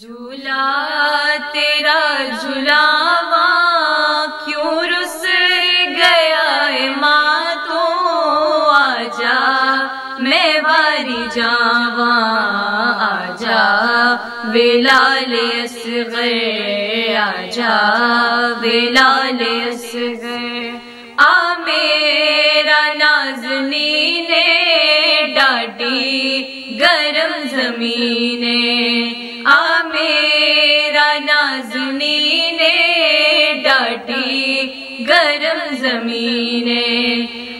جھولا تیرا جھلاوا کیوں رس گیا ہے ماں تو آجا میں باری جاواں آجا بلال اصغر آجا بلال اصغر آ میرا نازنین ڈاڈی گرم زمین آ میرا نازنین ڈاڈی گرم زمین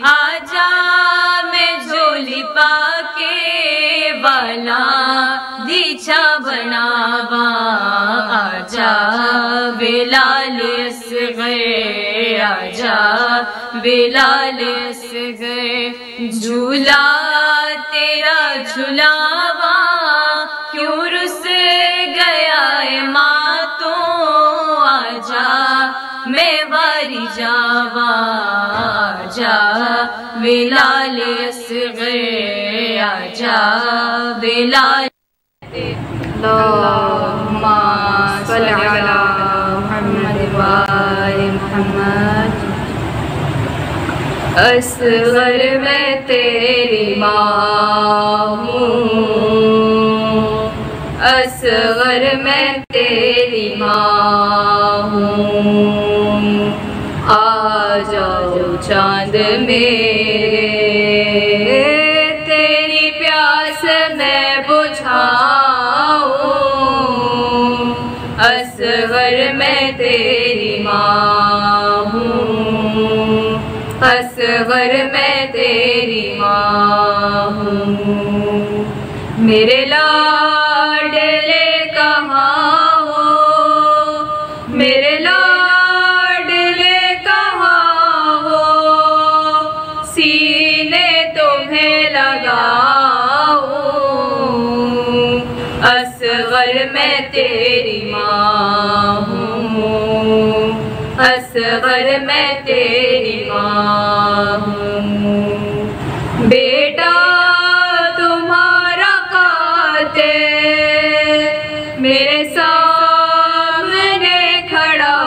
آجا میں جھولی پا کے والا دیچا بناواں آجا بلال اصغر آجا بلال اصغر جھولا تیرا جھلاوا کیوں رس گیا ہے ماں تو آجا میں باری جاواں آجا بلال اصغر آجا بلال اللہم صل علی محمد وآل محمد اصغر میں تیری ماں ہوں اصغر میں تیری ماں ہوں آ جاؤ چاند میرے تیری پیاس میں بجھاؤں اصغر میں تیری ماں ہوں اصغر میں تیری ماں ہوں میرے لاڈلے کہاں ہو میرے لاڈلے کہاں ہو سینے تمہیں لگاؤں اصغر میں تیری ماں ہوں اصغر میں تیری ماں ہوں بیٹا تمہارا قاتل میرے سامنے کھڑا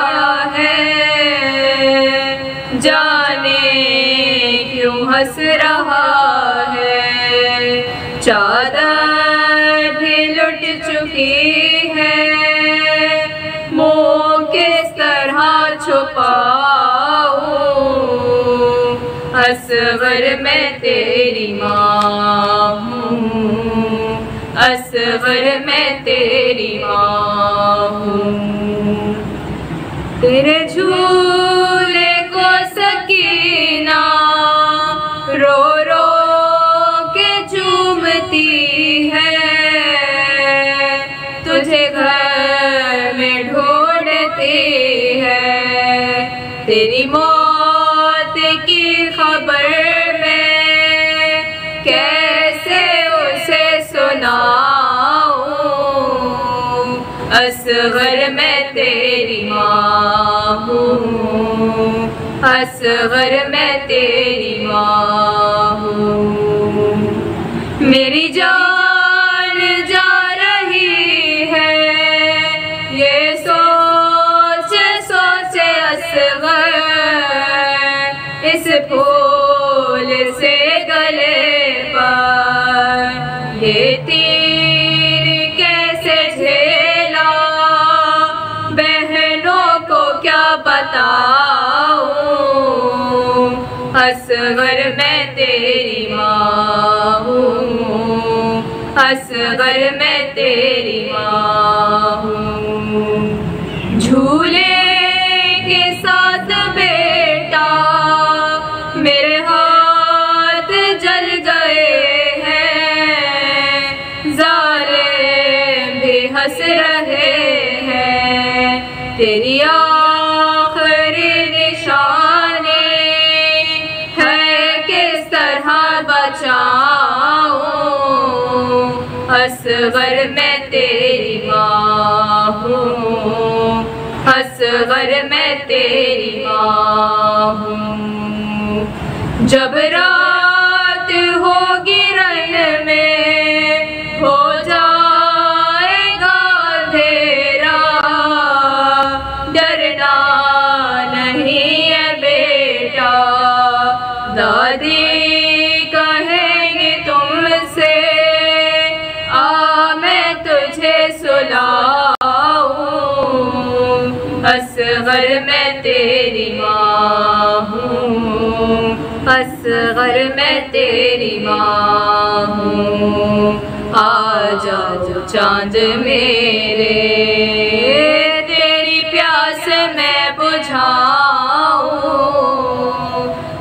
ہے جانے کیوں ہنس رہا ہے چادر بھی لٹ چکی ہے منہ کس طرح چھپاؤں اصغر میں تیری ماں ہوں اصغر میں تیری ماں ہوں تیرے جھولے کو سکینہ رو رو کے چومتی ہے تجھے گھر میں ڈھونڈتی ہے تیری موت کی خبر میں کیسے اسے سناؤں اصغر میں تیری ماں ہوں اصغر میں تیری ماں ہوں میری جان جا رہی ہے یہ سوچ سوچے اصغر اس پھول سے گلے پر یہ تیر کیسے جھیلا بہنوں کو کیا بتاؤں اصغر میں تیری ماں ہوں اصغر میں تیری ماں ہوں جھولے کے ساتھ بیٹا میرے ہاتھ جل گئے ہیں ظالم بھی ہنس رہے ہیں تیری آخری نشانی ہے کس طرح بچاؤں اصغر میں تیری ماں ہوں اصغر میں تیری ماں ہوں جب رات ہوگی رن میں ہو جائے گا اندھیرا دادی کہیں گے تم سے آ میں تجھے سلاؤں، اصغر میں تیری ماں ہوں، اصغر میں تیری ماں ہوں، آ جاؤ چاند میرے تیری پیاس میں بجھاؤں،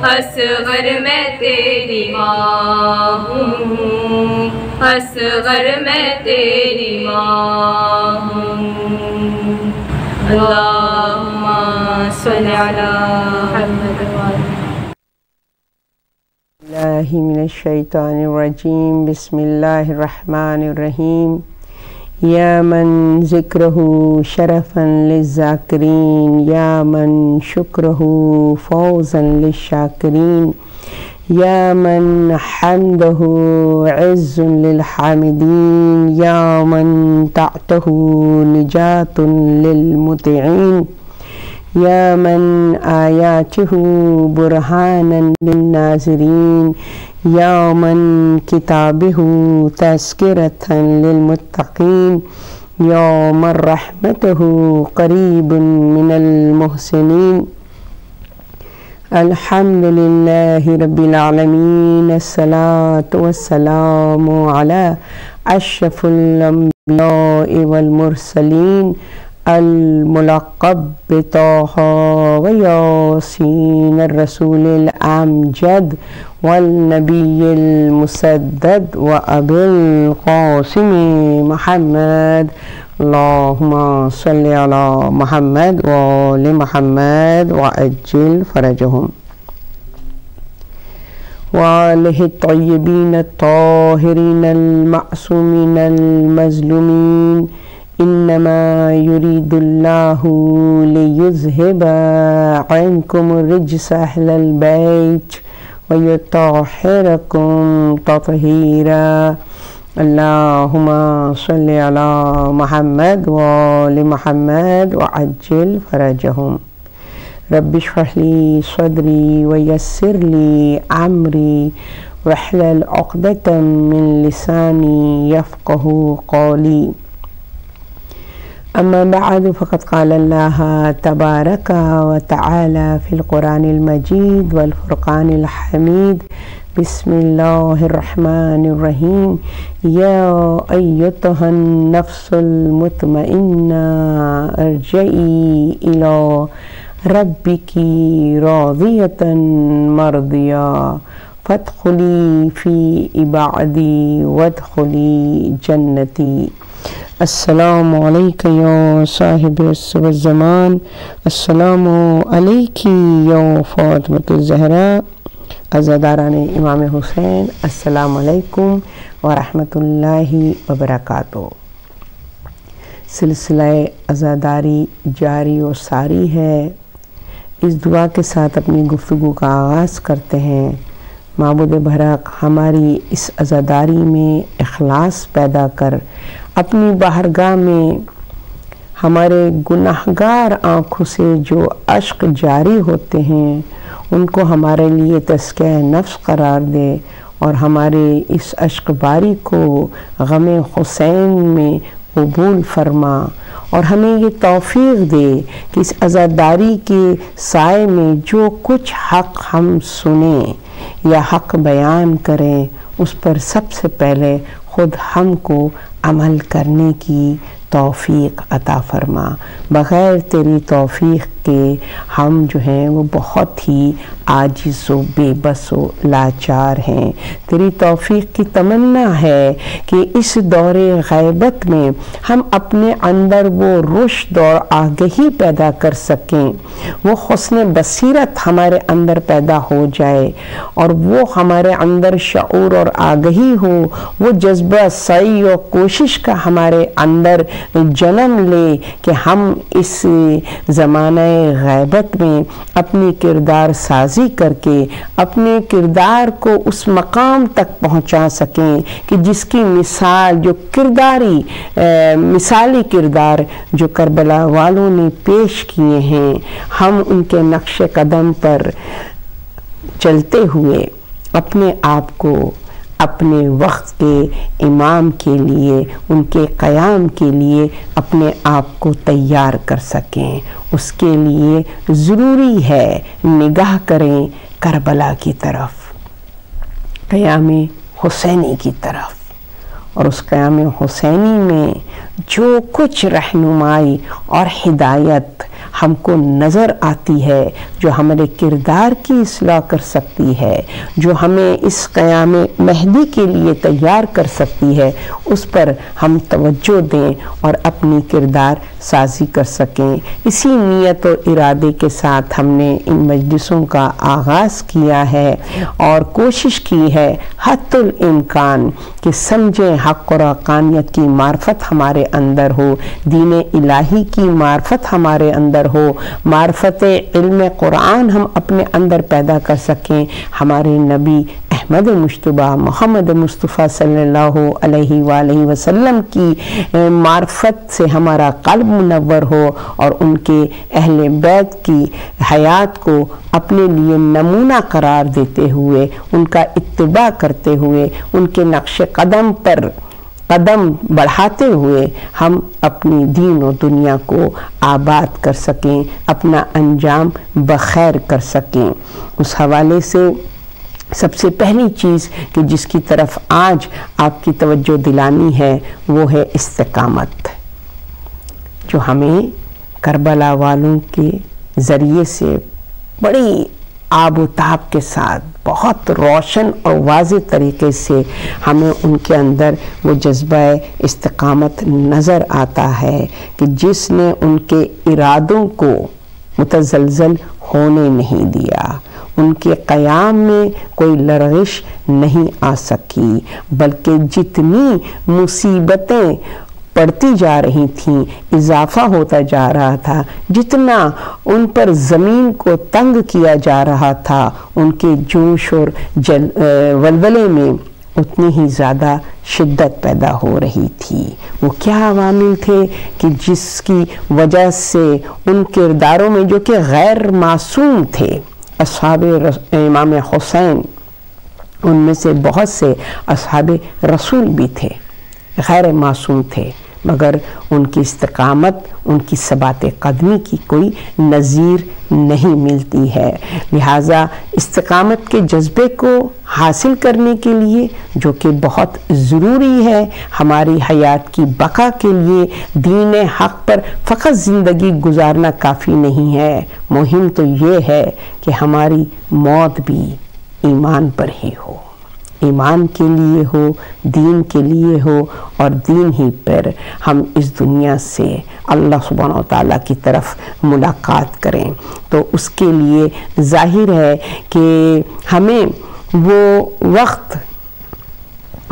اصغر میں تیری ماں ہوں، اصغر میں تیری ماں ہوں۔ اللہم صلی علی محمد اللہ من الشیطان الرجیم، بسم اللہ الرحمن الرحیم۔ یا من ذکرہ شرفا للذاکرین، یا من شکرہ فوزا للشاکرین، یا من حمدہ عز للحامدین، یا من طاعتہ نجات للمطیعین، یا من آیاتہ برہانا للناظرین، یا من کتابہ تذکرۃ للمتقین، یا من رحمتہ قریب من المحسنین۔ الحمد للہ رب العالمین، الصلاة والسلام علی اشرف الانبیاء والمرسلین، الملقب بطہ و یاسین، الرسول الامجد والنبی المسدد و ابی القاسم محمد۔ اللہم صلی علی محمد و آل محمد وعجل فرجہم، وآلہ الطیبین الطاہرین المعصومین المظلومین۔ انما یرید اللہ لیذہب عنکم الرجس اہل البیت ویطہرکم تطہیرا۔ اللہم صلی علی محمد و آل محمد وعجل فرجہم۔ رب اشرح لی صدری ویسر لی امری واحلل عقدۃ من لسانی یفقہ قولی۔ اما بعد فقد قال اللہ تبارک و تعالی فی القرآن المجید والفرقان الحمید۔ بسم اللہ الرحمن الرحیم۔ یا ایتہا النفس المطمئنہ ارجعی الی ربک راضیۃ مرضیہ فادخلی فی عبادی وادخلی جنتی۔ السلام علیکم یا صاحب العصر والزمان، السلام علیکی یا فاطمۃ الزہراء، عزاداران امام حسین، السلام علیکم ورحمۃ اللہ وبرکاتہ۔ سلسلہ عزاداری جاری و ساری ہے۔ اس دعا کے ساتھ اپنی گفتگو کا آغاز کرتے ہیں۔ معبود برحق ہماری اس عزاداری میں اخلاص پیدا کر، اپنی بارگاہ میں ہمارے گناہگار آنکھوں سے جو اشک جاری ہوتے ہیں ان کو ہمارے لیے تزکیہ نفس قرار دے، اور ہمارے اس اشک باری کو غم حسین میں قبول فرما، اور ہمیں یہ توفیق دے کہ اس عزاداری کے سائے میں جو کچھ حق ہم سنیں یا حق بیان کریں اس پر سب سے پہلے خود ہم کو عمل کرنے کی توفیق عطا فرما۔ بغیر تیری توفیق کے ہم جو ہیں وہ بہت ہی عاجز و بے بس و لاچار ہیں۔ تیری توفیق کی تمنا ہے کہ اس دور غیبت میں ہم اپنے اندر وہ رشد اور آگہی پیدا کر سکیں، وہ حسن بصیرت ہمارے اندر پیدا ہو جائے، اور وہ ہمارے اندر شعور اور آگہی ہو، وہ جذبہ سعی و کوشش کا ہمارے اندر جنم لے کہ ہم اس زمانہ غیبت میں اپنی کردار سازی کر کے اپنے کردار کو اس مقام تک پہنچا سکیں کہ جس کی مثال جو مثالی کردار جو کربلا والوں نے پیش کیے ہیں، ہم ان کے نقش قدم پر چلتے ہوئے اپنے آپ کو اپنے وقت کے امام کے لیے، ان کے قیام کے لیے اپنے آپ کو تیار کر سکیں، اس کے لیے ضروری ہے نگاہ کریں کربلا کی طرف، قیام حسینی کی طرف، اور اس قیام حسینی میں جو کچھ رہنمائی اور ہدایت ہم کو نظر آتی ہے، جو ہمارے کردار کی اصلاح کر سکتی ہے، جو ہمیں اس قیام مہدی کے لیے تیار کر سکتی ہے، اس پر ہم توجہ دیں اور اپنی کردار سازی کر سکیں۔ اسی نیت و ارادے کے ساتھ ہم نے ان مجلسوں کا آغاز کیا ہے اور کوشش کی ہے حتی الامکان کہ سمجھیں حق اور حقانیت کی معرفت ہمارے اندر ہو، دین الہی کی معرفت ہمارے اندر ہو، معرفت علم قرآن ہم اپنے اندر پیدا کر سکیں، ہمارے نبی احمد مجتبیٰ محمد مصطفیٰ صلی اللہ علیہ وآلہ وسلم کی معرفت سے ہمارا قلب منور ہو، اور ان کے اہل بیت کی حیات کو اپنے لیے نمونہ قرار دیتے ہوئے، ان کا اتباع کرتے ہوئے، ان کے نقش قدم پر قدم بڑھاتے ہوئے ہم اپنی دین و دنیا کو آباد کر سکیں، اپنا انجام بخیر کر سکیں۔ اس حوالے سے سب سے پہلی چیز کہ جس کی طرف آج آپ کی توجہ دلانی ہے وہ ہے استقامت، جو ہمیں کربلا والوں کے ذریعے سے بڑی آب و تاب کے ساتھ بہت روشن اور واضح طریقے سے ہمیں ان کے اندر وہ جذبہ استقامت نظر آتا ہے کہ جس نے ان کے ارادوں کو متزلزل ہونے نہیں دیا، ان کے قیام میں کوئی لرزش نہیں آ سکی، بلکہ جتنی مصیبتیں پڑتی جا رہی تھیں، اضافہ ہوتا جا رہا تھا، جتنا ان پر زمین کو تنگ کیا جا رہا تھا، ان کے جوش اور ولولے میں اتنی ہی زیادہ شدت پیدا ہو رہی تھی۔ وہ کیا عوامل تھے کہ جس کی وجہ سے ان کرداروں میں جو کہ غیر معصوم تھے، اصحاب امام حسین، ان میں سے بہت سے اصحاب رسول بھی تھے، غیر معصوم تھے، مگر ان کی استقامت، ان کی ثبات قدمی کی کوئی نظیر نہیں ملتی ہے۔ لہٰذا استقامت کے جذبے کو حاصل کرنے کے لیے، جو کہ بہت ضروری ہے ہماری حیات کی بقا کے لیے، دین حق پر فقط زندگی گزارنا کافی نہیں ہے، مہم تو یہ ہے کہ ہماری موت بھی ایمان پر ہی ہو، ایمان کے لیے ہو، دین کے لیے ہو، اور دین ہی پر ہم اس دنیا سے اللہ سبحانہ وتعالیٰ کی طرف ملاقات کریں۔ تو اس کے لیے ظاہر ہے کہ ہمیں وہ وقت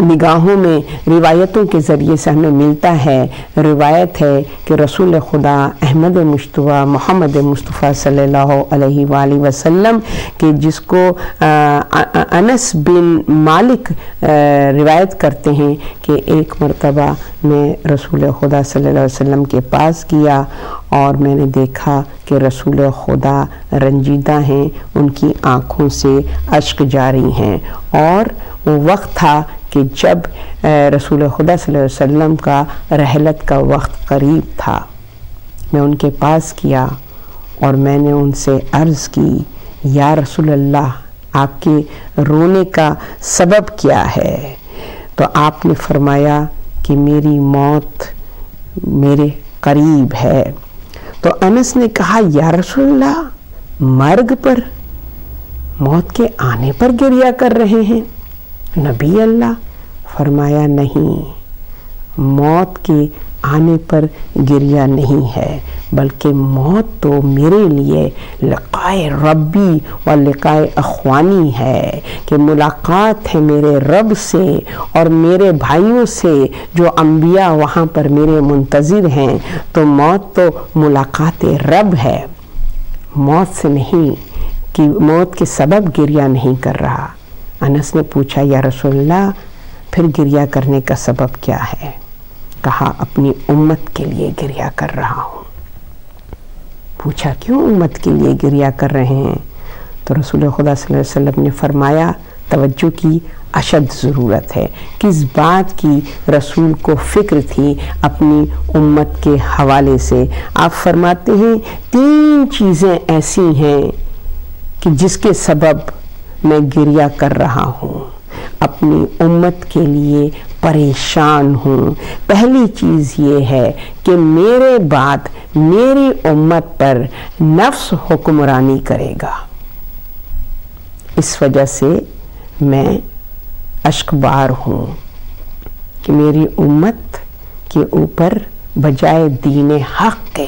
نگاہوں میں روایتوں کے ذریعے سے ہمیں ملتا ہے۔ روایت ہے کہ رسول خدا احمد مجتبیٰ محمد مصطفیٰ صلی اللہ علیہ وآلہ وسلم کہ جس کو انس بن مالک روایت کرتے ہیں کہ ایک مرتبہ میں رسول خدا صلی اللہ علیہ وسلم کے پاس گیا اور میں نے دیکھا کہ رسول خدا رنجیدہ ہیں، ان کی آنکھوں سے اشک جاری ہیں، اور وہ وقت تھا کہ جب رسول خدا صلی اللہ علیہ وسلم کا رحلت کا وقت قریب تھا۔ میں ان کے پاس کیا اور میں نے ان سے عرض کی، یا رسول اللہ، آپ کے رونے کا سبب کیا ہے؟ تو آپ نے فرمایا کہ میری موت میرے قریب ہے۔ تو انس نے کہا، یا رسول اللہ، مرگ پر، موت کے آنے پر گریہ کر رہے ہیں؟ نبی اللہ، فرمایا نہیں، موت کے آنے پر گریہ نہیں ہے، بلکہ موت تو میرے لیے لقائے ربی و لقائے اخوانی ہے، کہ ملاقات ہے میرے رب سے اور میرے بھائیوں سے جو انبیاء وہاں پر میرے منتظر ہیں۔ تو موت تو ملاقات رب ہے، موت سے نہیں، کہ موت کے سبب گریہ نہیں کر رہا۔ انس نے پوچھا، یا رسول اللہ، پھر گریہ کرنے کا سبب کیا ہے؟ کہا، اپنی امت کے لیے گریہ کر رہا ہوں۔ پوچھا، کیوں امت کے لیے گریہ کر رہے ہیں؟ تو رسول خدا صلی اللہ علیہ وسلم نے فرمایا توجہ کی اشد ضرورت ہے. کس بات کی رسول کو فکر تھی اپنی امت کے حوالے سے؟ آپ فرماتے ہیں 3 چیزیں ایسی ہیں کہ جس کے سبب میں گریہ کر رہا ہوں، اپنی امت کے لیے پریشان ہوں. پہلی چیز یہ ہے کہ میرے بعد میری امت پر نفس حکمرانی کرے گا. اس وجہ سے میں اشکبار ہوں کہ میری امت کے اوپر بجائے دین حق کے،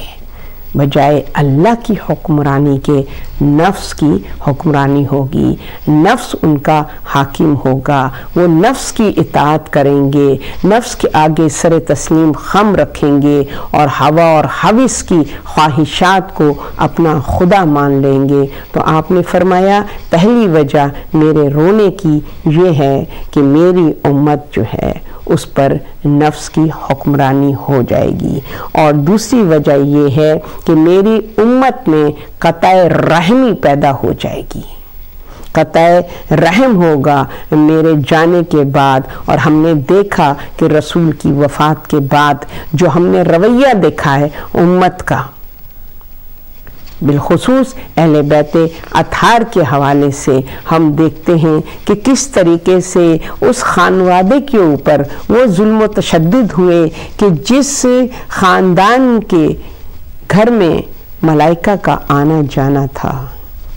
بجائے اللہ کی حکمرانی کے نفس کی حکمرانی ہوگی. نفس ان کا حاکم ہوگا، وہ نفس کی اطاعت کریں گے، نفس کے آگے سر تسلیم خم رکھیں گے اور ہوا اور ہوس کی خواہشات کو اپنا خدا مان لیں گے. تو آپ نے فرمایا پہلی وجہ میرے رونے کی یہ ہے کہ میری امت جو ہے اس پر نفس کی حکمرانی ہو جائے گی. اور دوسری وجہ یہ ہے کہ میری امت میں قطع رحمی پیدا ہو جائے گی. قطع رحم ہوگا میرے جانے کے بعد. اور ہم نے دیکھا کہ رسول کی وفات کے بعد جو ہم نے رویہ دیکھا ہے امت کا، بالخصوص اہل بیت اطہار کے حوالے سے ہم دیکھتے ہیں کہ کس طریقے سے اس خانوادے کے اوپر وہ ظلم و تشدد ہوئے کہ جس خاندان کے گھر میں ملائکہ کا آنا جانا تھا،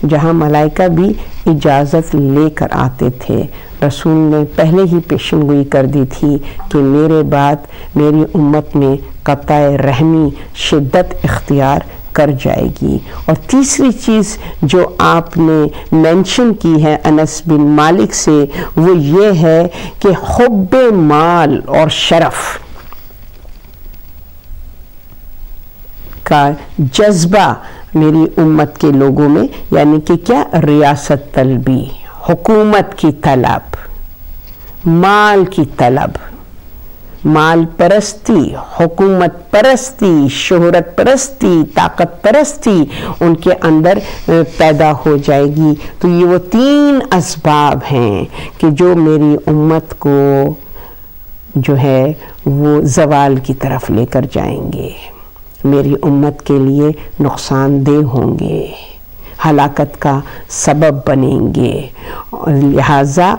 جہاں ملائکہ بھی اجازت لے کر آتے تھے. رسول نے پہلے ہی پیشن گوئی کر دی تھی کہ میرے بعد میری امت میں قطع رحمی شدت اختیار کر جائے گی. اور تیسری چیز جو آپ نے مینشن کی ہے انس بن مالک سے، وہ یہ ہے کہ حب مال اور شرف کا جذبہ میری امت کے لوگوں میں، یعنی کہ کیا؟ ریاست طلبی، حکومت کی طلب، مال کی طلب، مال پرستی، حکومت پرستی، شہرت پرستی، طاقت پرستی ان کے اندر پیدا ہو جائے گی. تو یہ وہ 3 اسباب ہیں کہ جو میری امت کو جو ہے وہ زوال کی طرف لے کر جائیں گے، میری امت کے لیے نقصان دہ ہوں گے، ہلاکت کا سبب بنیں گے. لہٰذا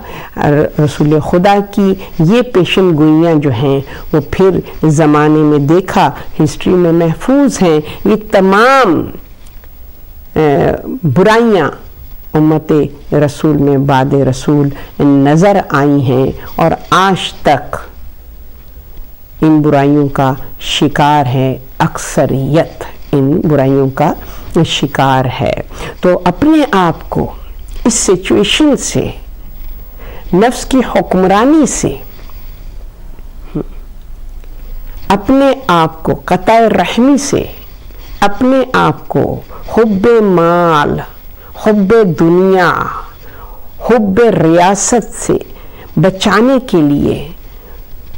رسول خدا کی یہ پیشن گوئیاں جو ہیں وہ پھر زمانے میں دیکھا، ہسٹری میں محفوظ ہیں. یہ تمام برائیاں امت رسول میں بعد رسول نظر آئی ہیں اور آج تک ان برائیوں کا شکار ہے، اکثریت ان برائیوں کا شکار ہے. تو اپنے آپ کو اس سچویشن سے، نفس کی حکمرانی سے، اپنے آپ کو قطع رحمی سے، اپنے آپ کو حب مال، حب دنیا، حب ریاست سے بچانے کے لیے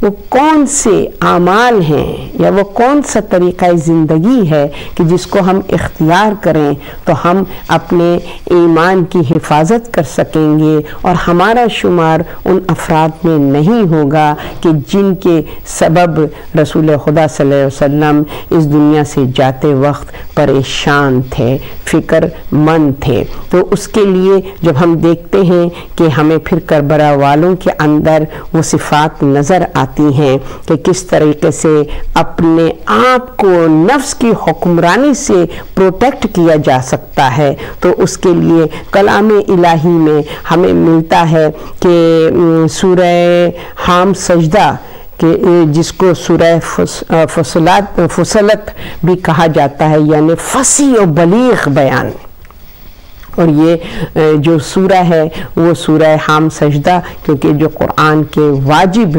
وہ کون سے اعمال ہیں یا وہ کون سا طریقہ زندگی ہے کہ جس کو ہم اختیار کریں تو ہم اپنے ایمان کی حفاظت کر سکیں گے اور ہمارا شمار ان افراد میں نہیں ہوگا کہ جن کے سبب رسول خدا صلی اللہ علیہ وسلم اس دنیا سے جاتے وقت پریشان تھے، فکر مند تھے. تو اس کے لیے جب ہم دیکھتے ہیں کہ ہمیں پھر کربلا والوں کے اندر وہ صفات نظر آتی ہیں کہ کس طریقے سے اپنے آپ کو نفس کی حکمرانی سے پروٹیکٹ کیا جا سکتا ہے، تو اس کے لیے کلام الہی میں ہمیں ملتا ہے کہ سورہ حام سجدہ کہ جس کو سورہ فصلت بھی کہا جاتا ہے، یعنی فصیح و بلیغ بیان. اور یہ جو سورہ ہے وہ سورہ حام سجدہ، کیونکہ جو قرآن کے واجب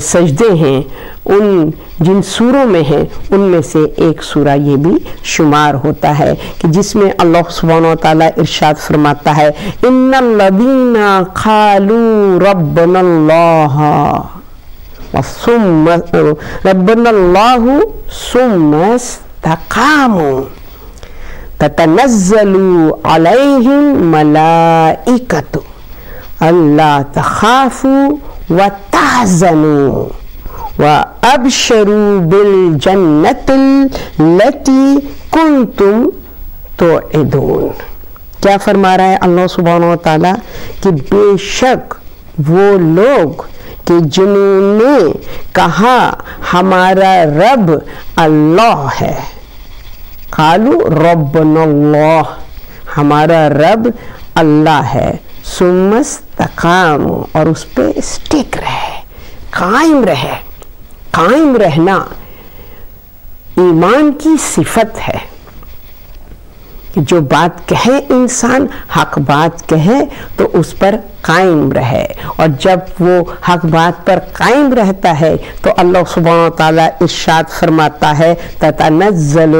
سجدے ہیں ان جن سوروں میں ہیں ان میں سے ایک سورہ یہ بھی شمار ہوتا ہے کہ جس میں اللہ سبحانہ وتعالی ارشاد فرماتا ہے ان الذین قالوا ربنا اللہ ثم استقاموا. تتنزل علیہم ملائکۃ اللہ تخافوا وتحزنوا وابشروا بالجنۃ التی کنتم توعدون۔ کیا فرما رہا ہے اللہ سبحانہ و تعالیٰ کہ بے شک وہ لوگ کہ جنہوں نے کہا ہمارا رب اللہ ہے، قالوا ربنا اللہ، ہمارا رب اللہ ہے، ثم استقاموا، اور اس پہ اسٹک رہے، قائم رہے۔ قائم رہنا ایمان کی صفت ہے کہ جو بات کہے انسان، حق بات کہے تو اس پر قائم رہے، اور جب وہ حق بات پر قائم رہتا ہے تو اللہ سبحانہ و تعالیٰ ارشاد فرماتا ہے تتنزل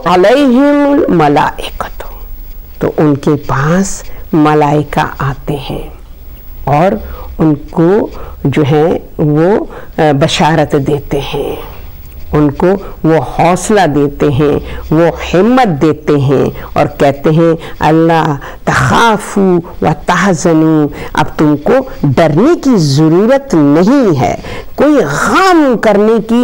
علیہم الملائکۃ، تو ان کے پاس ملائکہ آتے ہیں اور ان کو جو ہے وہ بشارت دیتے ہیں، ان کو وہ حوصلہ دیتے ہیں، وہ ہمت دیتے ہیں اور کہتے ہیں اللہ تخافوا وتحزنوا، اب تم کو ڈرنے کی ضرورت نہیں ہے، کوئی غم کرنے کی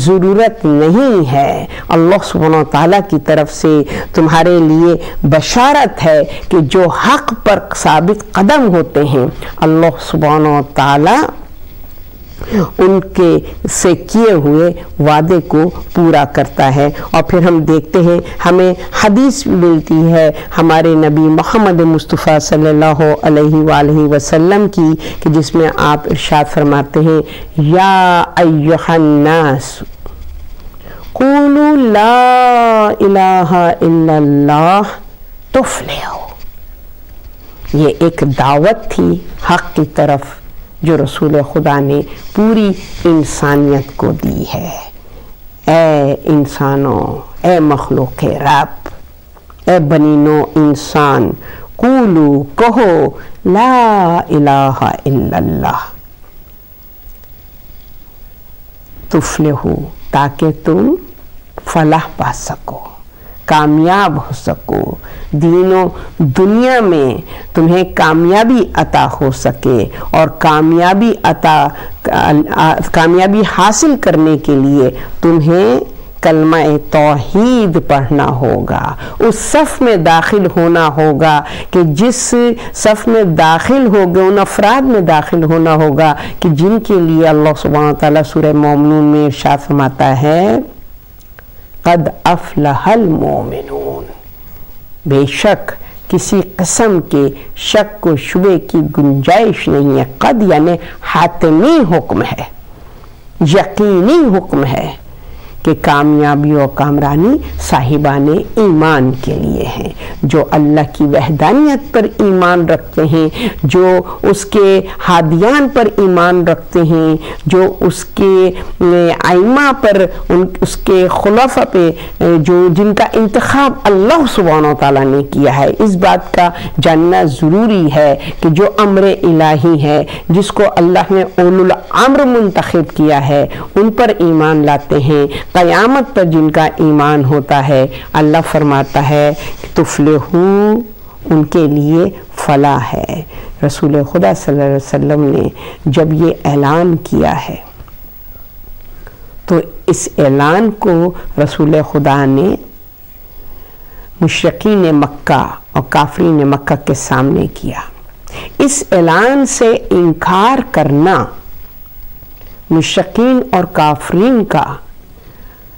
ضرورت نہیں ہے۔ اللہ سبحانہ و تعالیٰ کی طرف سے تمہارے لیے بشارت ہے کہ جو حق پر ثابت قدم ہوتے ہیں اللہ سبحانہ و تعالیٰ ان کے سے کیے ہوئے وعدے کو پورا کرتا ہے۔ اور پھر ہم دیکھتے ہیں ہمیں حدیث ملتی ہے ہمارے نبی محمد مصطفیٰ صلی اللہ علیہ وآلہ وسلم کی کہ جس میں آپ ارشاد فرماتے ہیں یا ایھا الناس قولوا لا الہ الا اللہ تفلحوا۔ یہ ایک دعوت تھی حق کی طرف جو رسول خدا نے پوری انسانیت کو دی ہے۔ اے انسانوں، اے مخلوق رب، اے بنی نوع انسان، قولو کہو لا الہ الا اللہ تفلحو، تاکہ تم فلاح پا سکو، کامیاب ہو سکو، دین و دنیا میں تمہیں کامیابی عطا ہو سکے، اور کامیابی حاصل کرنے کے لیے تمہیں کلمہ توحید پڑھنا ہوگا، اس صف میں داخل ہونا ہوگا کہ جس صف میں داخل ہوگے ان افراد میں داخل ہونا ہوگا کہ جن کے لیے اللہ سبحانہ وتعالیٰ سورہ مومنون میں ارشاد فرماتا ہے قد افلح المومنون، بے شک کسی قسم کے شک و شبے کی گنجائش نہیں ہے۔ قد یعنی حتمی حکم ہے، یقینی حکم ہے کہ کامیابی و کامرانی صاحبان ایمان کے لیے ہیں، جو اللہ کی وحدانیت پر ایمان رکھتے ہیں، جو اس کے ہادیان پر ایمان رکھتے ہیں، جو اس کے ائمہ پر، اس کے خلفاء پہ جو جن کا انتخاب اللہ سبحانہ و تعالیٰ نے کیا ہے۔ اس بات کا جاننا ضروری ہے کہ جو امر الہی ہے، جس کو اللہ نے اولو الامر منتخب کیا ہے، ان پر ایمان لاتے ہیں۔ قیامت پر جن کا ایمان ہوتا ہے اللہ فرماتا ہے کہ تفلحو، ان کے لیے فلاح ہے۔ رسول خدا صلی اللہ علیہ وسلم نے جب یہ اعلان کیا ہے تو اس اعلان کو رسول خدا نے مشرکین مکہ اور کافرین مکہ کے سامنے کیا۔ اس اعلان سے انکار کرنا مشرکین اور کافرین کا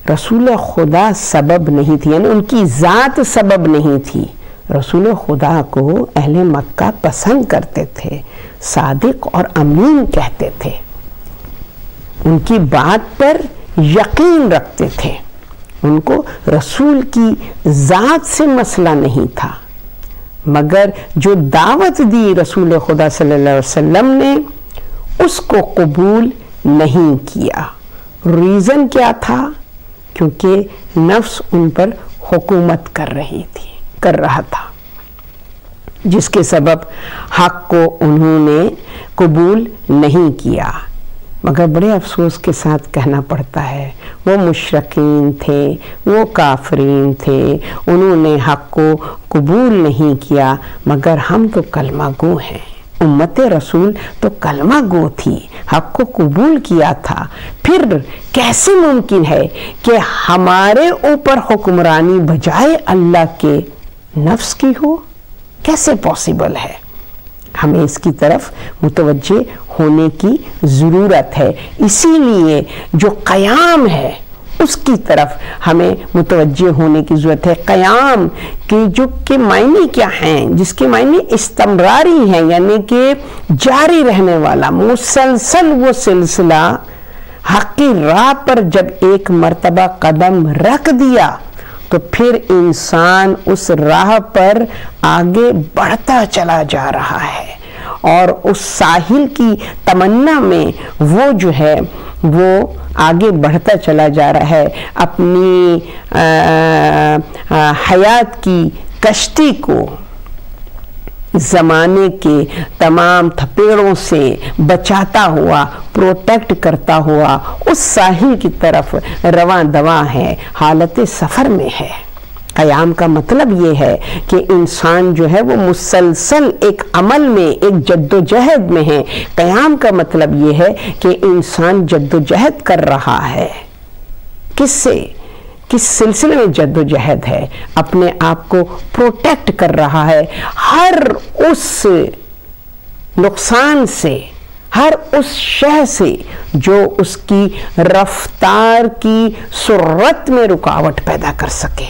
رسول خدا سبب نہیں تھی، یعنی ان کی ذات سبب نہیں تھی۔ رسول خدا کو اہل مکہ پسند کرتے تھے، صادق اور امین کہتے تھے، ان کی بات پر یقین رکھتے تھے، ان کو رسول کی ذات سے مسئلہ نہیں تھا، مگر جو دعوت دی رسول خدا صلی اللہ علیہ وسلم نے اس کو قبول نہیں کیا۔ ریزن کیا تھا؟ کیونکہ نفس ان پر حکومت کر رہا تھا، جس کے سبب حق کو انہوں نے قبول نہیں کیا۔ مگر بڑے افسوس کے ساتھ کہنا پڑتا ہے وہ مشرکین تھے، وہ کافرین تھے، انہوں نے حق کو قبول نہیں کیا، مگر ہم تو کلمہ گو ہیں۔ امت رسول تو کلمہ گو تھی، حق کو قبول کیا تھا، پھر کیسے ممکن ہے کہ ہمارے اوپر حکمرانی بجائے اللہ کے نفس کی ہو؟ کیسے پاسبل ہے؟ ہمیں اس کی طرف متوجہ ہونے کی ضرورت ہے، اسی لیے جو قیام ہے اس کی طرف ہمیں متوجہ ہونے کی ضرورت ہے۔ قیام کے معنی کیا ہیں؟ جس کے معنی استمراری ہیں، یعنی کہ جاری رہنے والا مسلسل وہ سلسلہ۔ حق کی راہ پر جب ایک مرتبہ قدم رکھ دیا تو پھر انسان اس راہ پر آگے بڑھتا چلا جا رہا ہے، اور اس ساحل کی تمنا میں وہ جو ہے وہ آگے بڑھتا چلا جا رہا ہے، اپنی حیات کی کشتی کو زمانے کے تمام تھپیڑوں سے بچاتا ہوا، پروٹیکٹ کرتا ہوا اس ساحل کی طرف رواں دواں ہے، حالت سفر میں ہے۔ قیام کا مطلب یہ ہے کہ انسان جو ہے وہ مسلسل ایک عمل میں، ایک جد و جہد میں ہے۔ قیام کا مطلب یہ ہے کہ انسان جد و جہد کر رہا ہے۔ کس سے؟ کس سلسلے میں جد و جہد ہے؟ اپنے آپ کو پروٹیکٹ کر رہا ہے ہر اس نقصان سے، ہر اس شے سے جو اس کی رفتار کی سرعت میں رکاوٹ پیدا کر سکے۔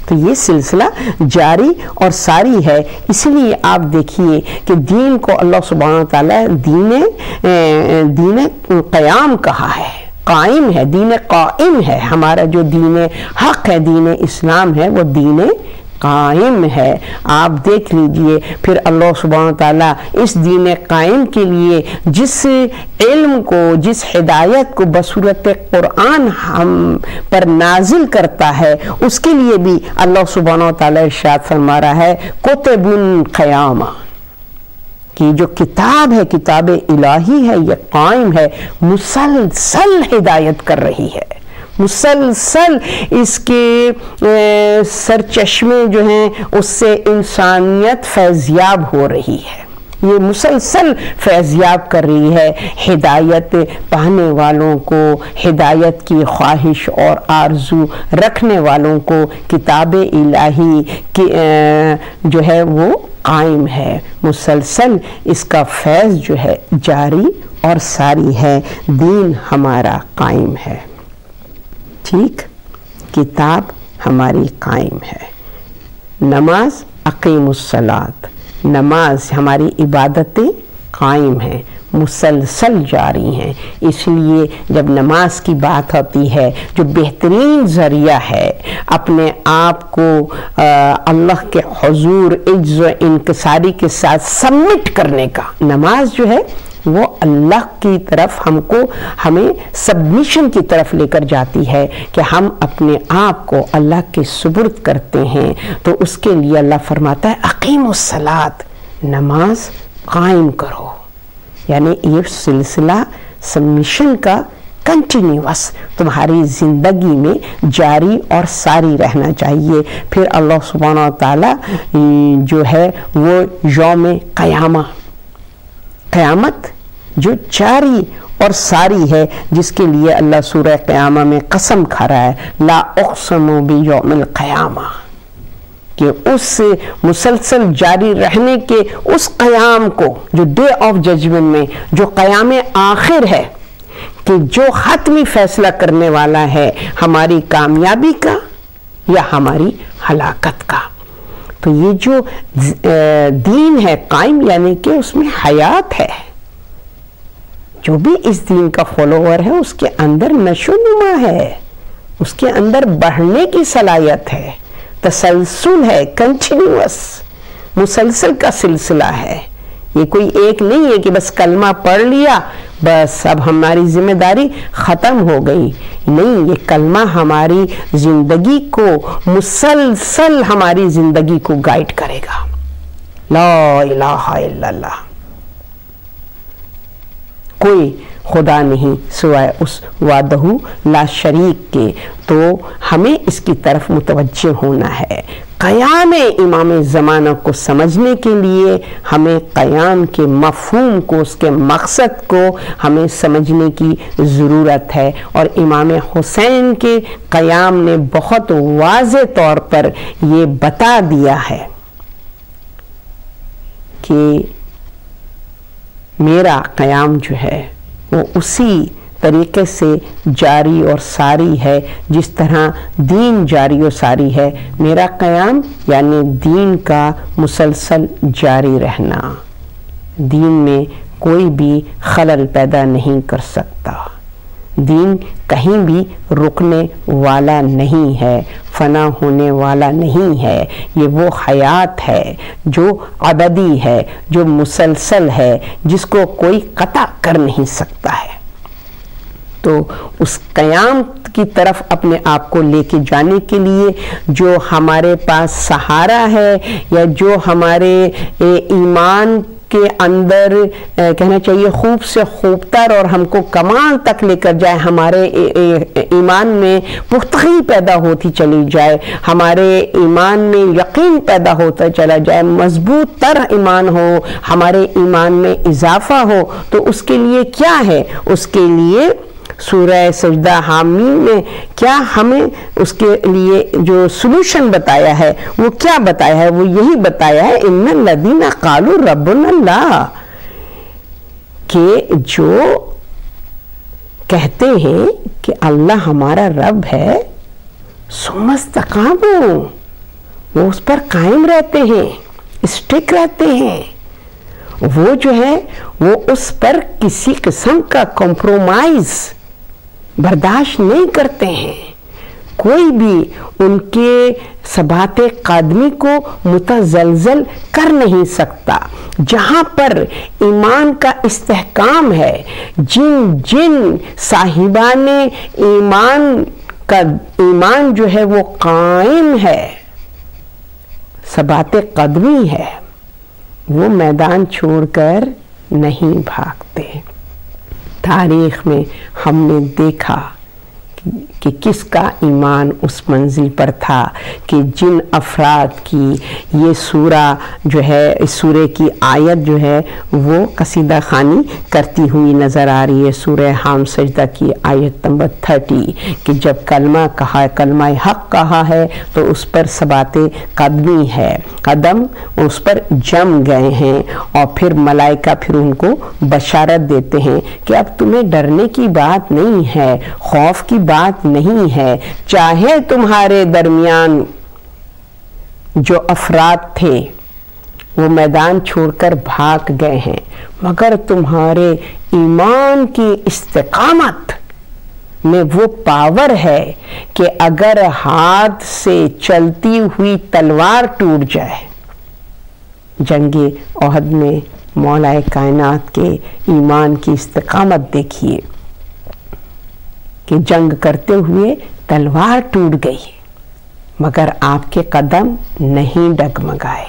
تو یہ سلسلہ جاری اور ساری ہے۔ اسی لیے آپ دیکھیے کہ دین کو اللہ سبحانہ وتعالی دین قیام کہا ہے، قائم ہے، دین قائم ہے۔ ہمارا جو دین حق ہے، دین اسلام ہے، وہ دین قائم ہے۔ آپ دیکھ لیجئے پھر اللہ سبحانہ وتعالی اس دین قائم کے لیے جس علم کو، جس ہدایت کو بصورت قرآن ہم پر نازل کرتا ہے، اس کے لیے بھی اللہ سبحانہ وتعالی ارشاد فرما رہا ہے کتب قیامہ، کہ جو کتاب ہے، کتاب الہی ہے، یہ قائم ہے، مسلسل ہدایت کر رہی ہے، مسلسل اس کے سرچشمے جو ہیں اس سے انسانیت فیضیاب ہو رہی ہے، یہ مسلسل فیضیاب کر رہی ہے۔ ہدایت پانے والوں کو، ہدایت کی خواہش اور آرزو رکھنے والوں کو کتاب الہی کی جو ہے وہ قائم ہے، مسلسل اس کا فیض جو ہے جاری اور ساری ہے، دین ہمارا قائم ہے۔ ٹھیک، کتاب ہماری قائم ہے، نماز اقیم الصلاۃ، نماز ہماری عبادتیں قائم ہیں، مسلسل جاری ہیں۔ اس لیے جب نماز کی بات ہوتی ہے، جو بہترین ذریعہ ہے اپنے آپ کو اللہ کے حضور عجز و انکساری کے ساتھ سبمٹ کرنے کا، نماز جو ہے وہ اللہ کی طرف ہمیں سبمیشن کی طرف لے کر جاتی ہے کہ ہم اپنے آپ کو اللہ کے سپرد کرتے ہیں۔ تو اس کے لیے اللہ فرماتا ہے اقیم الصلاۃ، نماز قائم کرو، یعنی یہ سلسلہ سبمیشن کا کنٹینیوس تمہاری زندگی میں جاری اور ساری رہنا چاہیے۔ پھر اللہ سبحانہ وتعالی جو ہے وہ یوم قیامت جو جاری اور ساری ہے، جس کے لیے اللہ سورہ قیامہ میں قسم کھا رہا ہے لا اقسم بیوم القیامہ، کہ اس مسلسل جاری رہنے کے اس قیام کو، جو ڈے آف ججمنٹ میں، جو قیام آخر ہے، کہ جو حتمی فیصلہ کرنے والا ہے ہماری کامیابی کا یا ہماری ہلاکت کا۔ تو یہ جو دین ہے قائم، یعنی کہ اس میں حیات ہے، جو بھی اس دین کا فالوور ہے اس کے اندر نشو و نما ہے، اس کے اندر بڑھنے کی صلاحیت ہے، تسلسل ہے، کنٹینیوس مسلسل کا سلسلہ ہے۔ یہ کوئی ایک نہیں ہے کہ بس کلمہ پڑھ لیا بس اب ہماری ذمہ داری ختم ہو گئی، نہیں، یہ کلمہ ہماری زندگی کو مسلسل ہماری زندگی کو گائیڈ کرے گا۔ لا الہ الا اللہ، کوئی خدا نہیں سوائے اس وحدہ لا شریک کے، تو ہمیں اس کی طرف متوجہ ہونا ہے۔ قیام امام زمانہ کو سمجھنے کے لیے ہمیں قیام کے مفہوم کو، اس کے مقصد کو ہمیں سمجھنے کی ضرورت ہے، اور امام حسین کے قیام نے بہت واضح طور پر یہ بتا دیا ہے کہ میرا قیام جو ہے وہ اسی طریقے سے جاری اور ساری ہے جس طرح دین جاری و ساری ہے۔ میرا قیام یعنی دین کا مسلسل جاری رہنا، دین میں کوئی بھی خلل پیدا نہیں کر سکتا، دین کہیں بھی رکنے والا نہیں ہے، فنا ہونے والا نہیں ہے، یہ وہ حیات ہے جو ابدی ہے، جو مسلسل ہے، جس کو کوئی قطع کر نہیں سکتا ہے۔ تو اس قیام کی طرف اپنے آپ کو لے کے جانے کے لیے جو ہمارے پاس سہارا ہے، یا جو ہمارے ایمان کے اندر کہنا چاہیے خوب سے خوب تر اور ہم کو کمال تک لے کر جائے، ہمارے ایمان میں پختگی پیدا ہوتی چلی جائے، ہمارے ایمان میں یقین پیدا ہوتا چلا جائے، مضبوط تر ایمان ہو، ہمارے ایمان میں اضافہ ہو، تو اس کے لیے کیا ہے؟ اس کے لیے سورہ سجدہ حامیم میں کیا ہمیں اس کے لیے جو سلوشن بتایا ہے وہ کیا بتایا ہے؟ وہ یہی بتایا ہے ان الذین قالوا ربنا اللہ، کہ جو کہتے ہیں کہ اللہ ہمارا رب ہے، ثم استقاموا، وہ اس پر قائم رہتے ہیں، اسٹک رہتے ہیں، وہ جو ہے وہ اس پر کسی قسم کا کمپرومائز برداشت نہیں کرتے ہیں، کوئی بھی ان کے ثبات قدمی کو متزلزل کر نہیں سکتا۔ جہاں پر ایمان کا استحکام ہے، جن صاحبان ایمان کا ایمان جو ہے وہ قائم ہے، ثبات قدمی ہے، وہ میدان چھوڑ کر نہیں بھاگتے۔ تاریخ میں ہم نے دیکھا کہ کس کا ایمان اس منزل پر تھا کہ جن افراد کی یہ سورہ جو ہے، اس سورے کی آیت جو ہے وہ قصیدہ خوانی کرتی ہوئی نظر آ رہی ہے، سورہ حام سجدہ کی آیت نمبر 30، کہ جب کلمہ کہا، کلمہ حق کہا ہے تو اس پر ثبات قدمی ہے، قدم اس پر جم گئے ہیں، اور پھر ملائکہ پھر ان کو بشارت دیتے ہیں کہ اب تمہیں ڈرنے کی بات نہیں ہے، خوف کی بات نہیں ہے، چاہے تمہارے درمیان جو افراد تھے وہ میدان چھوڑ کر بھاگ گئے ہیں، مگر تمہارے ایمان کی استقامت میں وہ پاور ہے کہ اگر ہاتھ سے چلتی ہوئی تلوار ٹوٹ جائے، جنگ احد میں مولا کائنات کے ایمان کی استقامت دیکھیے کہ جنگ کرتے ہوئے تلوار ٹوٹ گئی مگر آپ کے قدم نہیں ڈگمگائے،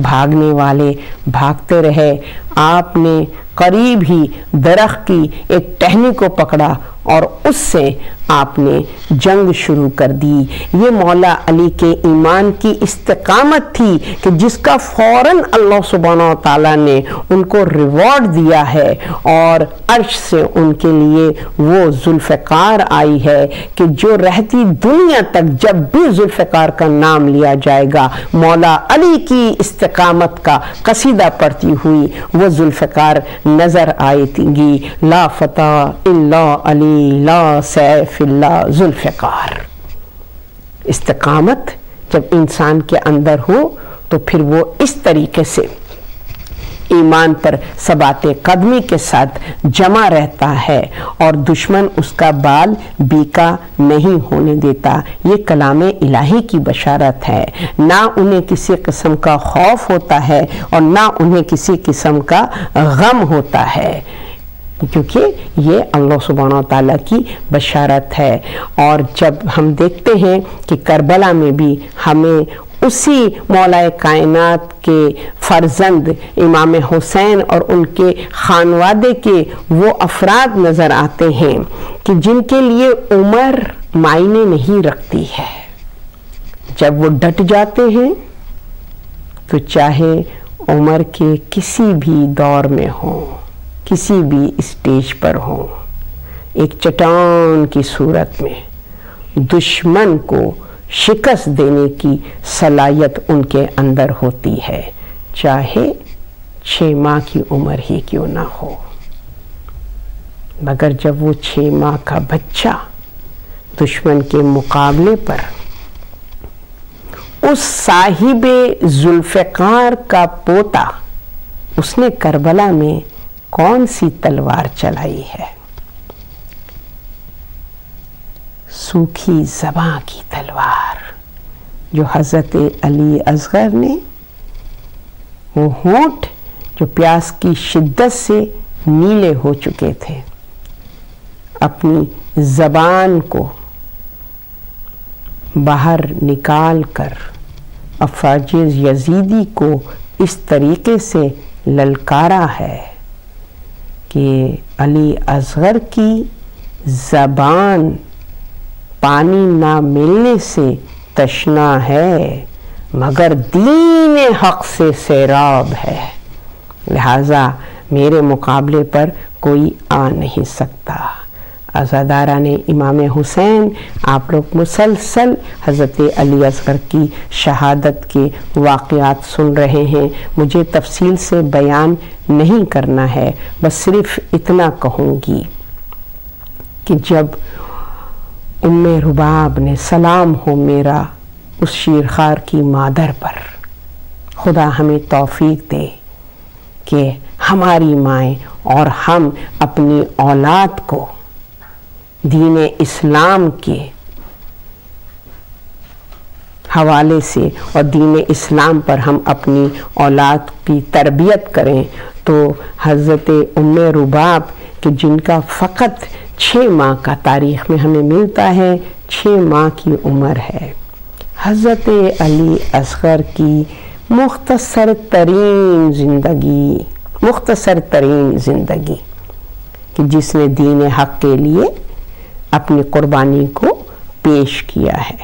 بھاگنے والے بھاگتے رہے، آپ نے قریب ہی درخت کی ایک ٹہنی کو پکڑا اور اس سے آپ نے جنگ شروع کر دی۔ یہ مولا علی کے ایمان کی استقامت تھی کہ جس کا فوراً اللہ سبحانہ و تعالیٰ نے ان کو ریوارڈ دیا ہے، اور عرش سے ان کے لیے وہ ذوالفقار آئی ہے کہ جو رہتی دنیا تک جب بھی ذوالفقار کا نام لیا جائے گا، مولا علی کی استقامت کا قصیدہ پڑھتی ہوئی وہ ذوالفقار نظر آئی گی، لا فتح الا علی لا سیف اللہ ذوالفقار۔ استقامت جب انسان کے اندر ہو تو پھر وہ اس طریقے سے ایمان پر ثبات قدمی کے ساتھ جمع رہتا ہے اور دشمن اس کا بال بیکا نہیں ہونے دیتا۔ یہ کلام الہی کی بشارت ہے، نہ انہیں کسی قسم کا خوف ہوتا ہے اور نہ انہیں کسی قسم کا غم ہوتا ہے، کیونکہ یہ اللہ سبحانہ و تعالیٰ کی بشارت ہے۔ اور جب ہم دیکھتے ہیں کہ کربلا میں بھی ہمیں اسی مولا کائنات کے فرزند امام حسین اور ان کے خانوادے کے وہ افراد نظر آتے ہیں کہ جن کے لیے عمر معنی نہیں رکھتی ہے. جب وہ ڈٹ جاتے ہیں تو چاہے عمر کے کسی بھی دور میں ہوں، کسی بھی اسٹیج پر ہوں، ایک چٹان کی صورت میں دشمن کو شکست دینے کی صلاحیت ان کے اندر ہوتی ہے، چاہے 6 ماہ کی عمر ہی کیوں نہ ہو. مگر جب وہ 6 ماہ کا بچہ دشمن کے مقابلے پر اس صاحب ذوالفقار کا پوتا، اس نے کربلا میں کون سی تلوار چلائی ہے؟ سوکھی زباں کی تلوار، جو حضرت علی اصغر نے وہ ہونٹ جو پیاس کی شدت سے نیلے ہو چکے تھے، اپنی زبان کو باہر نکال کر افراج یزیدی کو اس طریقے سے للکارا ہے کہ علی اصغر کی زبان پانی نہ ملنے سے تشنا ہے، مگر دین حق سے سیراب ہے، لہٰذا میرے مقابلے پر کوئی آ نہیں سکتا. عزاداران امام حسین، آپ لوگ مسلسل حضرت علی اصغر کی شہادت کے واقعات سن رہے ہیں. مجھے تفصیل سے بیان نہیں کرنا ہے، بس صرف اتنا کہوں گی کہ جب ام رباب نے سلام ہو میرا اس شیرخوار کی مادر پر، خدا ہمیں توفیق دے کہ ہماری مائیں اور ہم اپنی اولاد کو دین اسلام کے حوالے سے اور دین اسلام پر ہم اپنی اولاد کی تربیت کریں. تو حضرت ام رباب کہ جن کا فقط 6 ماہ کا تاریخ میں ہمیں ملتا ہے، 6 ماہ کی عمر ہے، حضرت علی اصغر کی مختصر ترین زندگی کہ جس نے دین حق کے لیے اپنی قربانی کو پیش کیا ہے.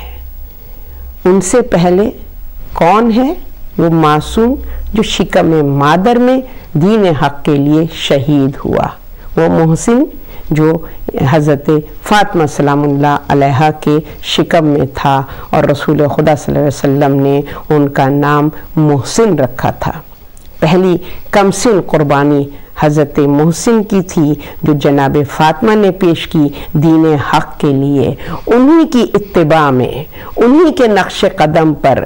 ان سے پہلے کون ہے؟ وہ معصوم جو شکم مادر میں دین حق کے لیے شہید ہوا، وہ محسن جو حضرت فاطمہ سلام اللہ علیہا کے شکم میں تھا اور رسول خدا صلی اللہ علیہ وسلم نے ان کا نام محسن رکھا تھا. پہلی کمسن قربانی حضرت محسن کی تھی جو جناب فاطمہ نے پیش کی دین حق کے لیے. انہی کی اتباع میں، انہی کے نقش قدم پر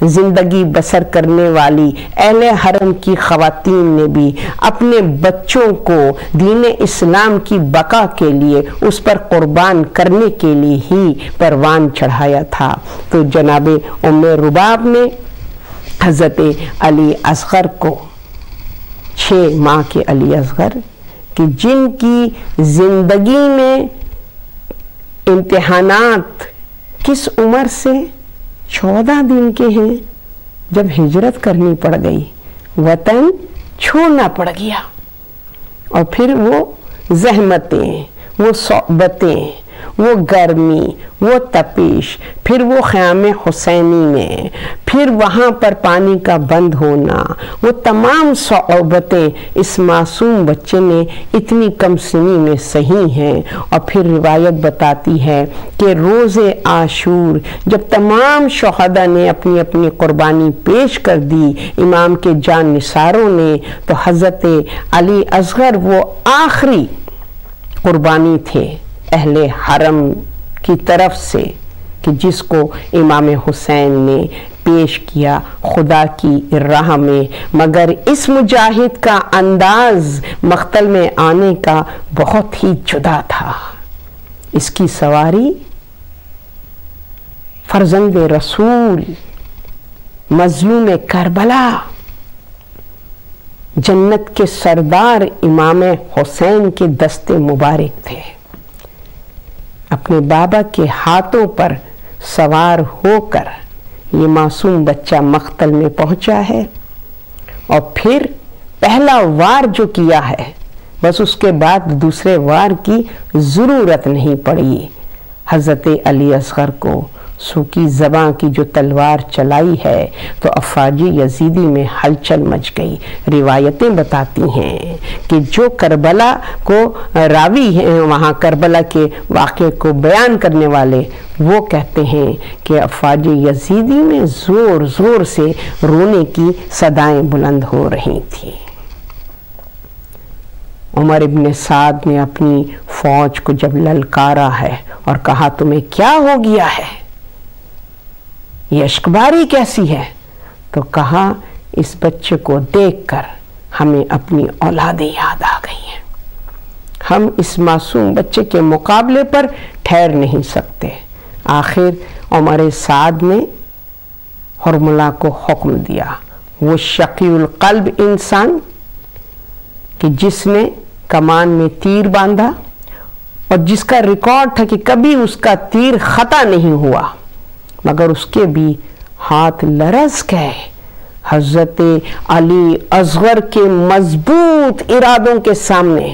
زندگی بسر کرنے والی اہل حرم کی خواتین نے بھی اپنے بچوں کو دین اسلام کی بقا کے لیے اس پر قربان کرنے کے لیے ہی پروان چڑھایا تھا. تو جناب ام رباب نے حضرت علی اصغر کو 6 ماہ کے علی اصغر کہ جن کی زندگی میں امتحانات کس عمر سے 14 دن کے ہیں، جب ہجرت کرنی پڑ گئی، وطن چھوڑنا پڑ گیا، اور پھر وہ زحمتیں، وہ صعوبتیں، وہ گرمی، وہ تپش، پھر وہ خیام حسینی میں، پھر وہاں پر پانی کا بند ہونا، وہ تمام صعوبتیں اس معصوم بچے نے اتنی کم سنی میں سہی ہیں. اور پھر روایت بتاتی ہے کہ روز عاشور جب تمام شہداء نے اپنی اپنی قربانی پیش کر دی، امام کے جان نثاروں نے، تو حضرت علی اصغر وہ آخری قربانی تھے اہل حرم کی طرف سے کہ جس کو امام حسین نے پیش کیا خدا کی راہ میں. مگر اس مجاہد کا انداز مقتل میں آنے کا بہت ہی جدا تھا. اس کی سواری فرزند رسول، مظلوم کربلا، جنت کے سردار امام حسین کے دست مبارک تھے. اپنے بابا کے ہاتھوں پر سوار ہو کر یہ معصوم بچہ مقتل میں پہنچا ہے، اور پھر پہلا وار جو کیا ہے بس اس کے بعد دوسرے وار کی ضرورت نہیں پڑی۔ حضرت علی اصغر کو سوکی زباں کی جو تلوار چلائی ہے تو افواجی یزیدی میں ہلچل مچ گئی۔ روایتیں بتاتی ہیں کہ جو کربلا کو راوی ہیں، وہاں کربلا کے واقعے کو بیان کرنے والے، وہ کہتے ہیں کہ افواجی یزیدی میں زور زور سے رونے کی صدائیں بلند ہو رہی تھیں۔ عمر ابن سعد نے اپنی فوج کو جب للکارا ہے اور کہا تمہیں کیا ہو گیا ہے، یہ اشکباری کیسی ہے، تو کہا اس بچے کو دیکھ کر ہمیں اپنی اولادیں یاد آ گئی ہیں، ہم اس معصوم بچے کے مقابلے پر ٹھہر نہیں سکتے۔ آخر عمر سعد نے حرملہ کو حکم دیا، وہ شقی القلب انسان کہ جس نے کمان میں تیر باندھا اور جس کا ریکارڈ تھا کہ کبھی اس کا تیر خطا نہیں ہوا، مگر اس کے بھی ہاتھ لرز گئے۔ حضرت علی اصغر کے مضبوط ارادوں کے سامنے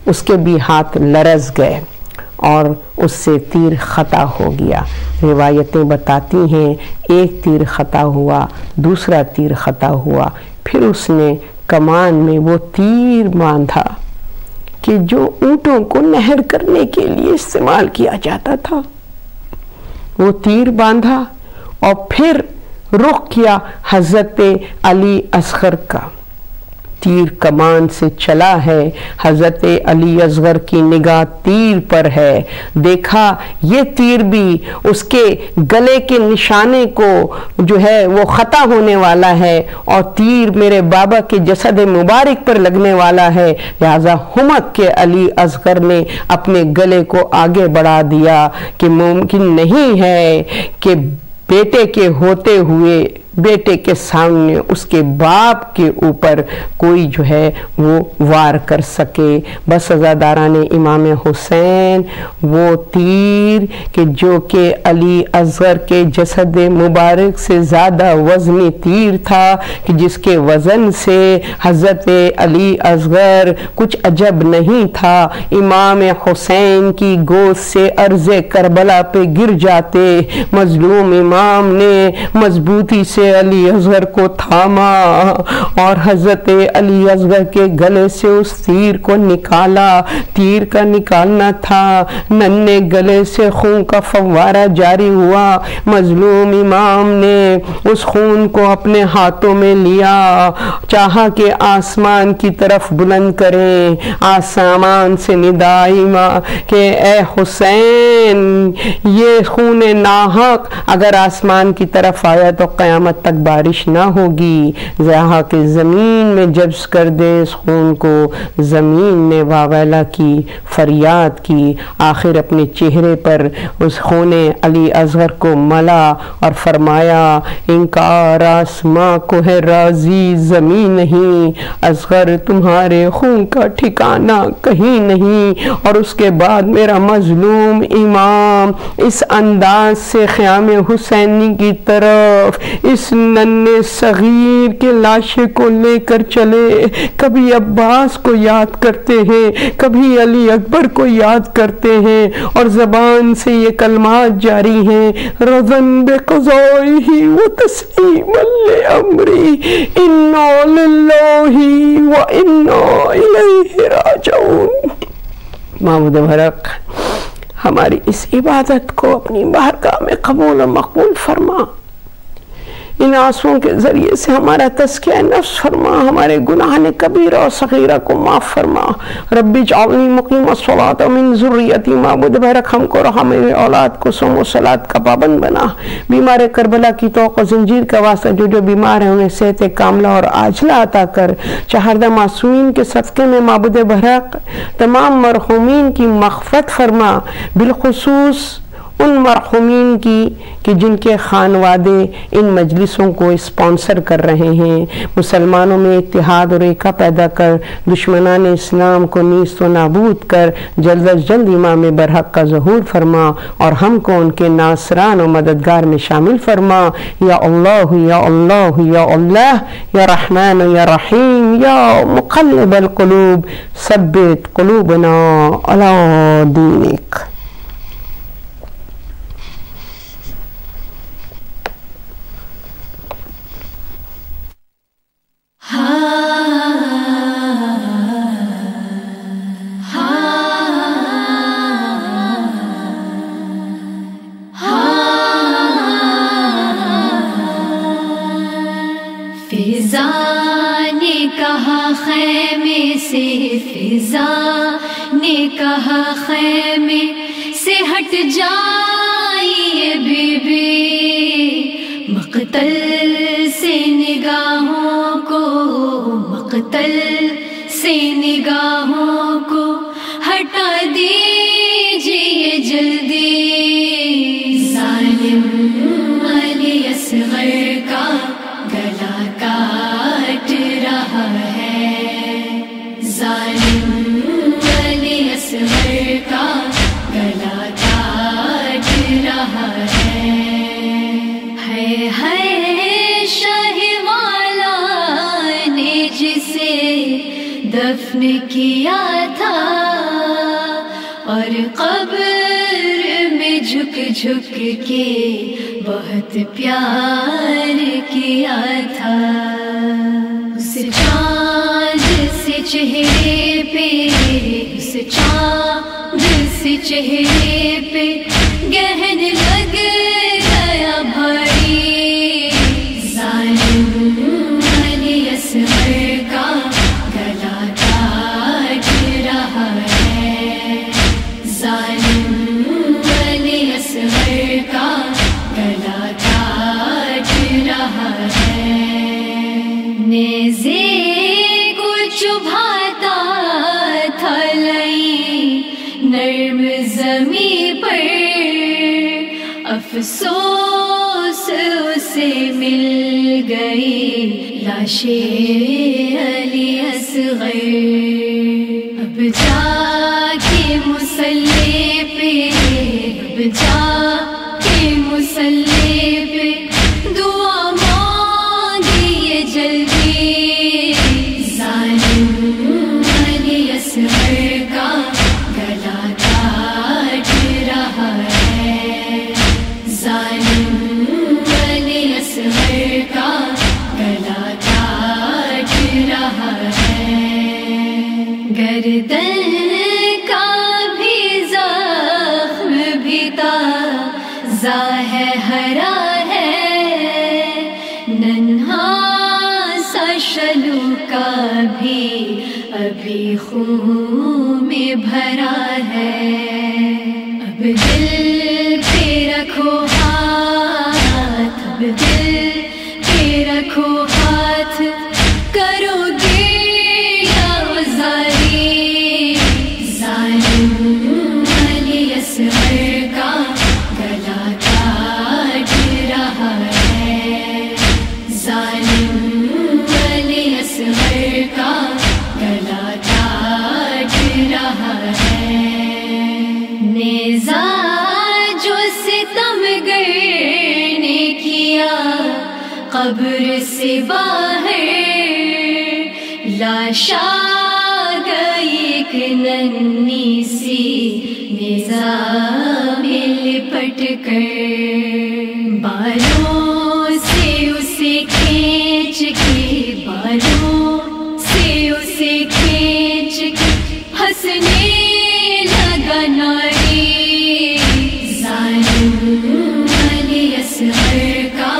اس کے بھی ہاتھ لرز گئے اور اس سے تیر خطا ہو گیا۔ روایتیں بتاتی ہیں ایک تیر خطا ہوا، دوسرا تیر خطا ہوا، پھر اس نے کمان میں وہ تیر باندھا کہ جو اونٹوں کو نہر کرنے کے لیے استعمال کیا جاتا تھا، وہ تیر باندھا اور پھر رخ کیا حضرت علی اصغر کا۔ تیر کمان سے چلا ہے، حضرت علی اصغر کی نگاہ تیر پر ہے، دیکھا یہ تیر بھی اس کے گلے کے نشانے کو جو ہے وہ خطا ہونے والا ہے، اور تیر میرے بابا کے جسد مبارک پر لگنے والا ہے، لہذا ہمت کے علی اصغر نے اپنے گلے کو آگے بڑھا دیا کہ ممکن نہیں ہے کہ بیٹے کے ہوتے ہوئے بیٹے کے سامنے اس کے باپ کے اوپر کوئی جو ہے وہ وار کر سکے۔ بس عزاداران امام حسین وہ تیر کہ جو کہ علی اصغر کے جسد مبارک سے زیادہ وزنی تیر تھا، کہ جس کے وزن سے حضرت علی اصغر کچھ عجب نہیں تھا، امام حسین کی گود سے ارض کربلا پہ گر جاتے، مظلوم امام نے مضبوطی سے علی اصغر کو تھاما اور حضرت علی اصغر کے گلے سے اس تیر کو نکالا۔ تیر کا نکالنا تھا، ننھے گلے سے خون کا فوارہ جاری ہوا، مظلوم امام نے اس خون کو اپنے ہاتھوں میں لیا، چاہا کہ آسمان کی طرف بلند کریں، آسمان سے ندائی کہ اے حسین یہ خون ناحق اگر آسمان کی طرف آیا تو قیامت تک بارش نہ ہوگی، زہا کہ زمین میں جبس کر دے اس خون کو۔ زمین نے واویلا کی، فریاد کی، آخر اپنے چہرے پر اس خون علی اصغر کو ملا اور فرمایا انکار آسماں کو ہے راضی زمین نہیں، اصغر تمہارے خون کا ٹھکانہ کہیں نہیں۔ اور اس کے بعد میرا مظلوم امام اس انداز سے خیام حسینی کی طرف اس ننھے صغیر کے لاشے کو لے کر چلے، کبھی عباس کو یاد کرتے ہیں، کبھی علی اکبر کو یاد کرتے ہیں، اور زبان سے یہ کلمات جاری ہیں رضن بقضائہ و تسلیما لامری انا للہ و انا الیہ راجعون۔ معبود برحق ہماری اس عبادت کو اپنی بارگاہ میں قبول و مقبول فرما، ان آنسوؤں کے ذریعے سے ہمارا تزکیہ نفس فرما، ہمارے گناہ کبیرہ اور صغیرہ کو معاف فرما۔ رب اجعلنی مقیم الصلاۃ ومن ذریتی، معبود برحق ہم کو اور ہمارے اولاد کو صوم و صلاۃ کا پابند بنا۔ بیمار کربلا کی توق و زنجیر کا واسطہ جو بیمار ہیں انہیں صحت کاملہ اور عاجلہ عطا کر، چہاردہ معصومین کے صدقے میں معبود برحق تمام مرحومین کی مغفرت فرما، بالخصوص ان مرحومین کی کہ جن کے خانوادے ان مجلسوں کو اسپانسر کر رہے ہیں، مسلمانوں میں اتحاد اور ایکا پیدا کر، دشمنان اسلام کو نیست و نابود کر، جلد از جلد امام برحق کا ظہور فرما اور ہم کو ان کے ناصران و مددگار میں شامل فرما۔ یا اللہ یا اللہ یا اللہ، یا رحمان یا رحیم، یا مقلب القلوب ثبت قلوبنا علی دینک۔ فضا نے کہا خیمے سے، فضا نے کہا خیمے سے ہٹ جائیے بی بی، مقتل سے نگاہوں کو، مقتل سے نگاہوں کو ہٹا دیجیے جلدی، ظالم علی اصغر کا گلا کاٹ رہا ہے، ظالم علی اصغر کا گلا کاٹ رہا ہے۔ شاہ والا نے جسے دفن کیا تھا اور قبر میں جھک جھک کے بہت پیار کیا تھا، اس چاند سے چہرے پہ، اس چاند سے چہرے پہ گہن لگ گیا بھائی، ظالم علی اصغر کا گلا کاٹ رہا ہے، ظالم علی اصغر کا گلا کاٹ رہا ہے۔ نیزے کو چبھاتا تھا لئی نرم زمیں پر، افسوس اسے مل گئی لاش علی اصغر، اب جا کے مصلی پہ، اب جا کے مصلی پہ دعا مانگیے جلدی، ظالم علی اصغر کا گلا کاٹ رہا ہے، ظالم علی اصغر کا گلا کاٹ رہا ہے۔ گردن کا بھی زخم بھی تازہ ہے، ہرا ہے، ننھا سا شلو کا بھی ابھی خون میں بھرا ہے، اب دل پہ رکھو ہاتھ، اب دل پہ رکھو ہاتھ، کرو گے آزاری، ظالم علی اصغر کا گلا کاٹ رہا ہے، ظالم علی اصغر کا گلا کاٹ رہا ہے۔ نیزہ جو ستم گر نے کیا قبر سے باہر، لاش آ گئی ایک ننھی سی نیزہ میں لپٹ کر، بالوں سے اسے کھینچ کے، بالوں سے اسے کھینچ کے ہنسنے لگا ناری، ظالم علی اصغر کا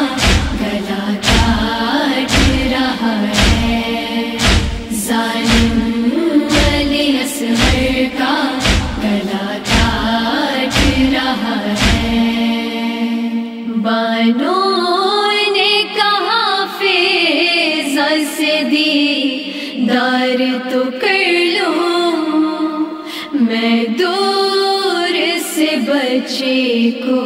گلا کاٹ رہا ہے، ظالم علی اصغر کا گلا کاٹ رہا ہے۔ بانوں نے کہا فضا سے دیدار تو کر لوں، میں دور سے بچے کو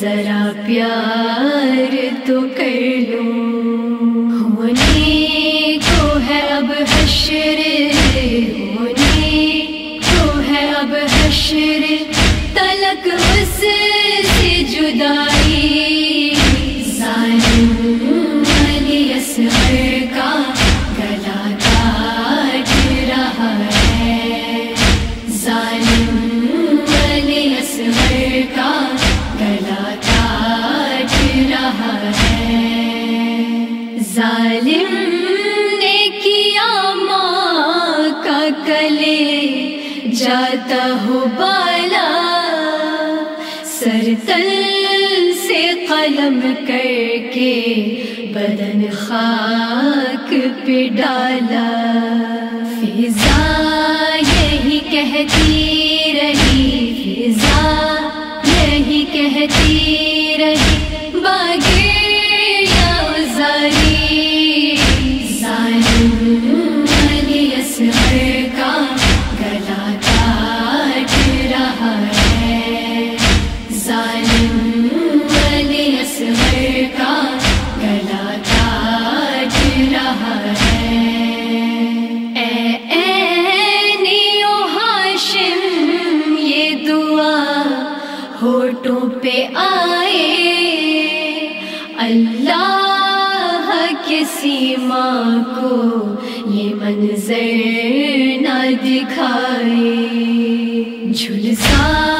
ذرا پیار تو کر لوں. ہونے کو ہے اب حشر، ہونے کو ہے اب حشر، تلک اس سے جدائی. ظالم علی اصغر کا گلا کاٹ رہا ہے. ظالم علی اصغر کا گلا کاٹ رہا ہے. ظالم نے کیا ماں کا کلے جاتا ہو بالا، سر تل سے قلم کر کے بدن خاک پہ ڈالا. فضا یہی کہتی رہی، فضا یہی کہتی رہی، باغے یا زاری. ظالم علی اصغر کا گلا کاٹ رہا ہے. ظالم علی اصغر کا گلا کاٹ رہا ہے. اے نیو ہاشم یہ دعا ہونٹوں پہ آئے، اللہ کسی ماں کو یہ منظر نہ دکھائے. جھلسا